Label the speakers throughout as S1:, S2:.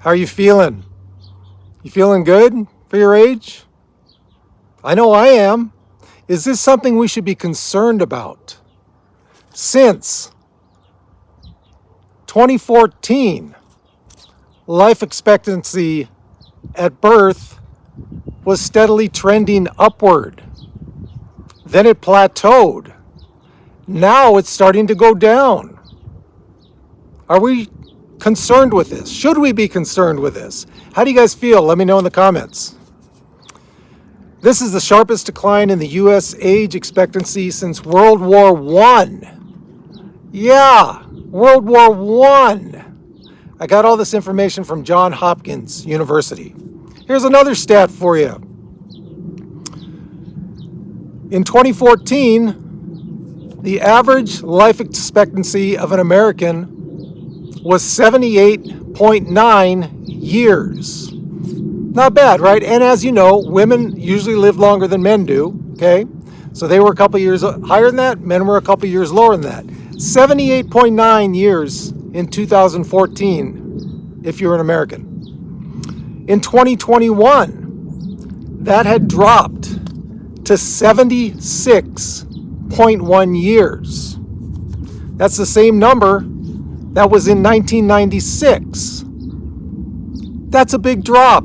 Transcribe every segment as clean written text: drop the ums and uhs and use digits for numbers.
S1: How are you feeling? You feeling good for your age? I know I am. Is this something we should be concerned about? Since 2014, life expectancy at birth was steadily trending upward. Then it plateaued. Now it's starting to go down. Are we concerned with this? Should we be concerned with this? How do you guys feel? Let me know in the comments. This is the sharpest decline in the U.S. age expectancy since World War I. Yeah, World War I. I got all this information from John Hopkins University. Here's another stat for you. In 2014, the average life expectancy of an American was 78.9 years. Not bad, right? And as you know, women usually live longer than men do, okay? So they were a couple years higher than that, men were a couple years lower than that. 78.9 years in 2014, if you're an American. In 2021, that had dropped to 76.1 years. That's the same number that was in 1996. That's a big drop.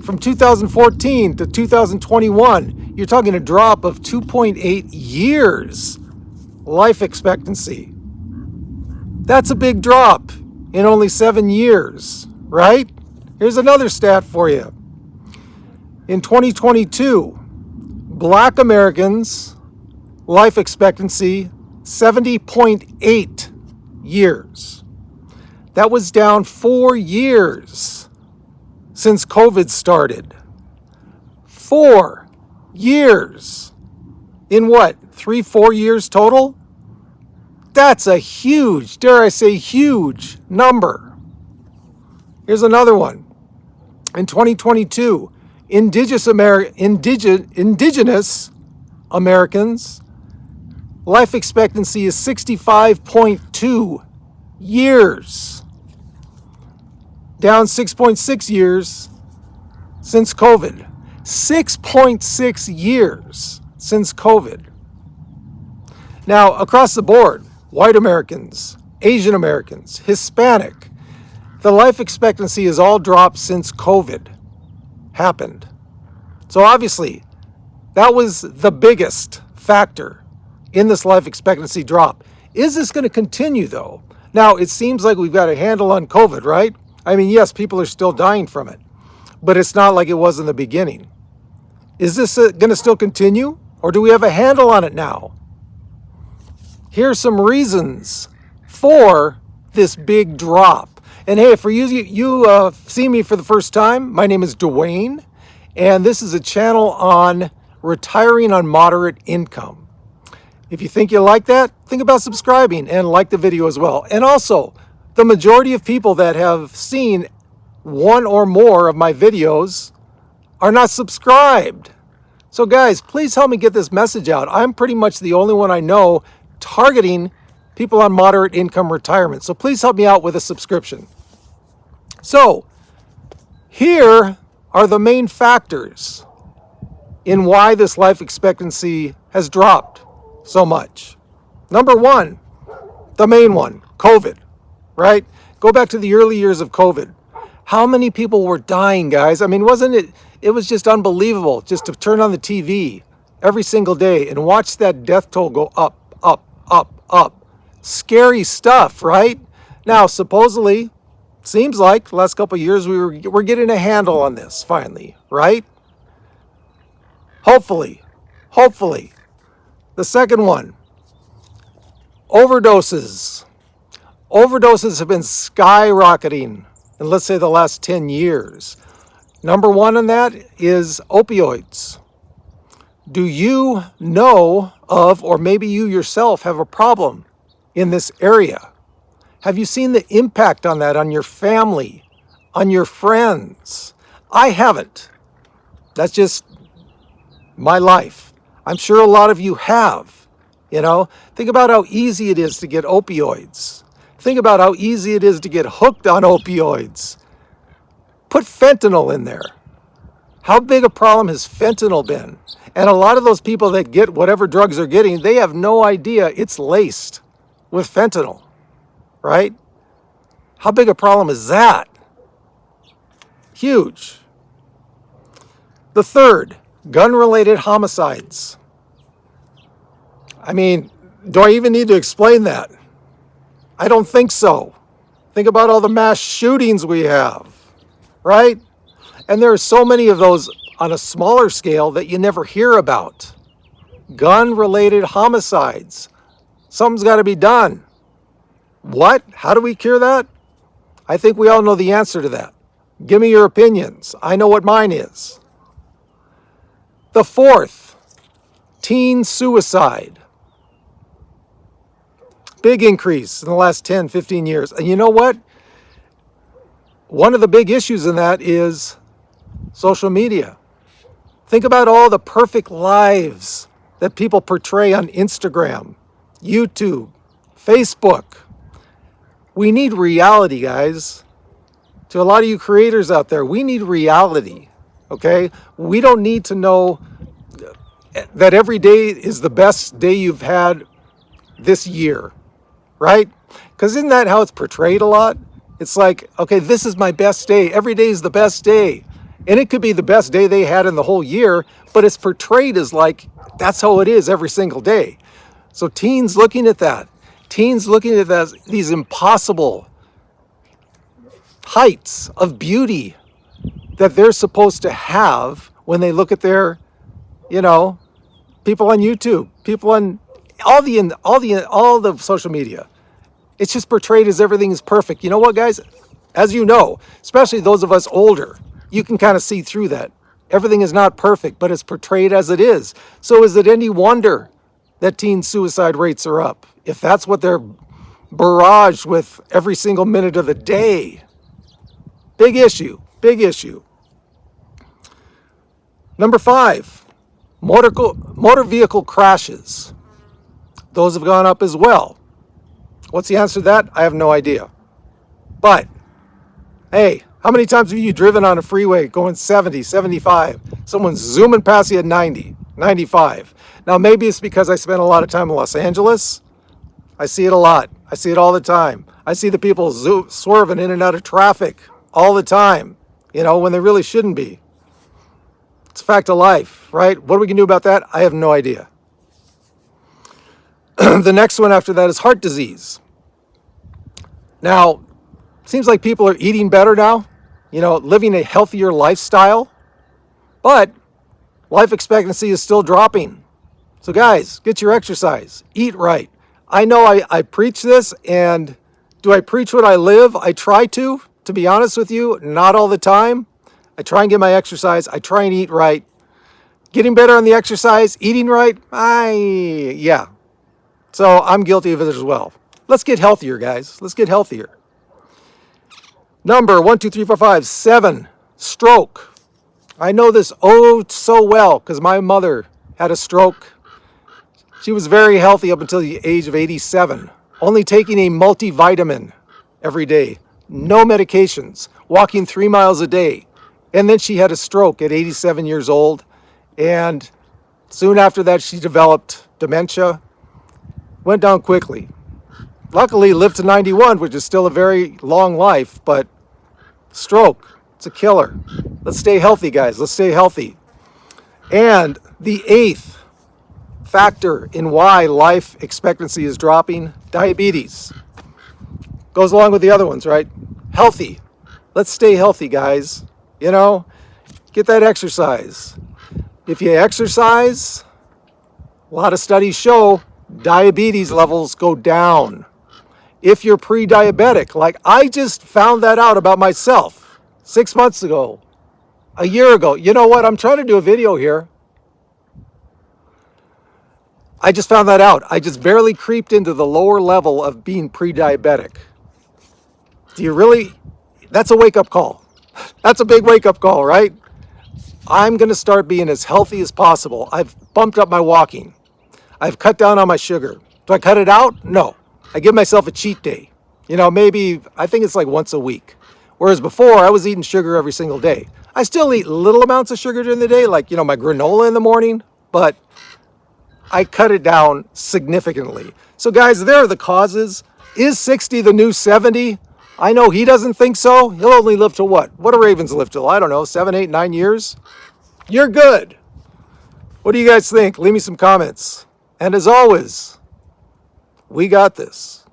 S1: From 2014 to 2021, you're talking a drop of 2.8 years life expectancy. That's a big drop in only 7 years, right? Here's another stat for you. In 2022, Black Americans' life expectancy, 70.8 years. That was down 4 years since COVID started. 4 years. In what, 3-4 years total? That's a huge, dare I say huge number. Here's another one. In 2022, indigenous Americans' life expectancy is 65.2 years. Down 6.6 years since COVID. 6.6 years since COVID. Now, across the board, white Americans, Asian Americans, Hispanic, the life expectancy has all dropped since COVID happened. So obviously, that was the biggest factor in this life expectancy drop. Is this going to continue though? Now, it seems like we've got a handle on COVID, right? I mean, yes, people are still dying from it, but it's not like it was in the beginning. Is this going to still continue, or do we have a handle on it now? Here's some reasons for this big drop. And hey, for you see me for the first time, my name is Duane, and this is a channel on retiring on moderate income. If you think you like that, think about subscribing and like the video as well. And also, the majority of people that have seen one or more of my videos are not subscribed. So guys, please help me get this message out. I'm pretty much the only one I know targeting people on moderate income retirement. So please help me out with a subscription. So here are the main factors in why this life expectancy has dropped so much. Number one, the main one, COVID. Right? Go back to the early years of COVID. How many people were dying, guys? I mean, it was just unbelievable just to turn on the TV every single day and watch that death toll go up, up, up, up. Scary stuff, right? Now, supposedly, seems like the last couple of years we're getting a handle on this finally, right? Hopefully. The second one, overdoses. Overdoses have been skyrocketing in, let's say, the last 10 years. Number one in that is opioids. Do you know of, or maybe you yourself have a problem in this area? Have you seen the impact on that, on your family, on your friends? I haven't. That's just my life. I'm sure a lot of you have. You know, think about how easy it is to get opioids. Think about how easy it is to get hooked on opioids. Put fentanyl in there. How big a problem has fentanyl been? And a lot of those people that get whatever drugs they're getting, they have no idea it's laced with fentanyl, right? How big a problem is that? Huge. The third, gun-related homicides. I mean, do I even need to explain that? I don't think so. Think about all the mass shootings we have, right? And there are so many of those on a smaller scale that you never hear about. Gun-related homicides. Something's got to be done. What? How do we cure that? I think we all know the answer to that. Give me your opinions. I know what mine is. The fourth, teen suicide. Big increase in the last 10, 15 years. And you know what? One of the big issues in that is social media. Think about all the perfect lives that people portray on Instagram, YouTube, Facebook. We need reality, guys. To a lot of you creators out there, we need reality, okay? We don't need to know that every day is the best day you've had this year, right? Because isn't that how it's portrayed a lot? It's like, okay, this is my best day. Every day is the best day. And it could be the best day they had in the whole year, but it's portrayed as like, that's how it is every single day. So teens looking at that, these impossible heights of beauty that they're supposed to have when they look at their, people on YouTube, people on all the social media. It's just portrayed as everything is perfect. You know what, guys? As you know, especially those of us older, you can kind of see through that. Everything is not perfect, but it's portrayed as it is. So is it any wonder that teen suicide rates are up? If that's what they're barraged with every single minute of the day. Big issue, big issue. Number 5, motor vehicle crashes. Those have gone up as well. What's the answer to that? I have no idea. But, hey, how many times have you driven on a freeway going 70, 75? Someone's zooming past you at 90, 95. Now, maybe it's because I spent a lot of time in Los Angeles. I see it a lot. I see it all the time. I see the people swerving in and out of traffic all the time, when they really shouldn't be. It's a fact of life, right? What we can do about that? I have no idea. The next one after that is heart disease. Now, it seems like people are eating better now, living a healthier lifestyle, but life expectancy is still dropping. So guys, get your exercise, eat right. I know I preach this, and do I preach what I live? I try to be honest with you, not all the time. I try and get my exercise. I try and eat right. Getting better on the exercise, eating right, yeah. So I'm guilty of it as well. Let's get healthier, guys. Let's get healthier. Number 1, 2, 3, 4, 5, 7, stroke. I know this so well because my mother had a stroke. She was very healthy up until the age of 87, only taking a multivitamin every day, no medications, walking 3 miles a day. And then she had a stroke at 87 years old. And soon after that, she developed dementia. Went down quickly. Luckily, lived to 91, which is still a very long life, but stroke, it's a killer. Let's stay healthy, guys. Let's stay healthy. And the 8th factor in why life expectancy is dropping, diabetes. Goes along with the other ones, right? Healthy. Let's stay healthy, guys. Get that exercise. If you exercise, a lot of studies show diabetes levels go down. If you're pre-diabetic, like I just found that out about myself 6 months ago, a year ago. You know what? I'm trying to do a video here. I just found that out. I just barely creeped into the lower level of being pre-diabetic. Do you really? That's a wake-up call. That's a big wake-up call, right? I'm going to start being as healthy as possible. I've bumped up my walking. I've cut down on my sugar. Do I cut it out? No. I give myself a cheat day. Maybe, I think it's like once a week. Whereas before, I was eating sugar every single day. I still eat little amounts of sugar during the day, like, my granola in the morning, but I cut it down significantly. So guys, there are the causes. Is 60 the new 70? I know he doesn't think so. He'll only live to what? What do Ravens live till? I don't know, 7, 8, 9 years? You're good. What do you guys think? Leave me some comments. And as always, we got this.